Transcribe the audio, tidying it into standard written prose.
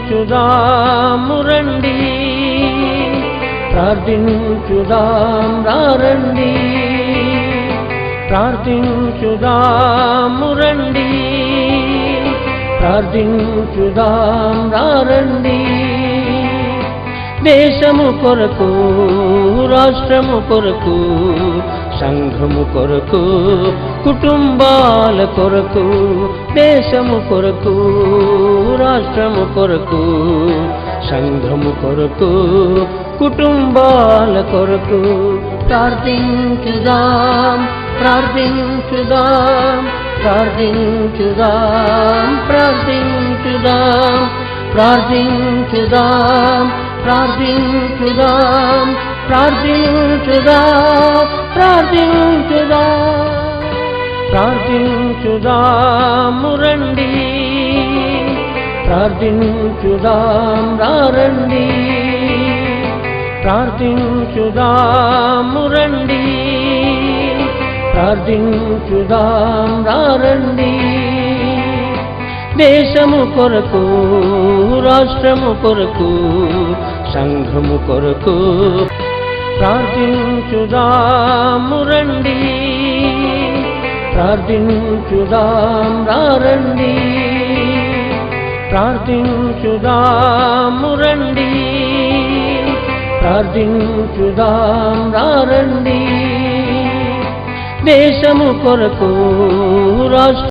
ప్రార్థించుదాము రండి, ప్రార్థించుదాం రండి, ప్రార్థించుదాము రండి, ప్రార్థించుదాం రండి. దేశము కొరకు, రాష్ట్రము కొరకు, సంఘము కొరకు, కుటుంబాల కొరకు, దేశము కొరకు, రాష్ట్రము కొరకు, సంఘము కొరకు, కుటుంబాల కొరకు ప్రార్థించుదాం, ప్రార్థించుదాం, ప్రార్థించుదాం, ప్రార్థించుదాం, ప్రార్థించుదాం, ప్రార్థించుదాం, ప్రార్థించుదాం, ప్రార్థించుదాం, ప్రార్థించుదాము రండి, ప్రార్థించుదాం రండి, ప్రార్థించుదాము రండి, ప్రార్థించుదాం రండి. దేశము కొరకు, రాష్ట్రము కొరకు, సంఘము కొరకు ప్రార్థించుదాము రండి, ప్రార్థించుదాం రండి, ప్రార్థించుదాము రండి, ప్రార్థించుదాం రండి. దేశము కొరకు, రాష్ట్ర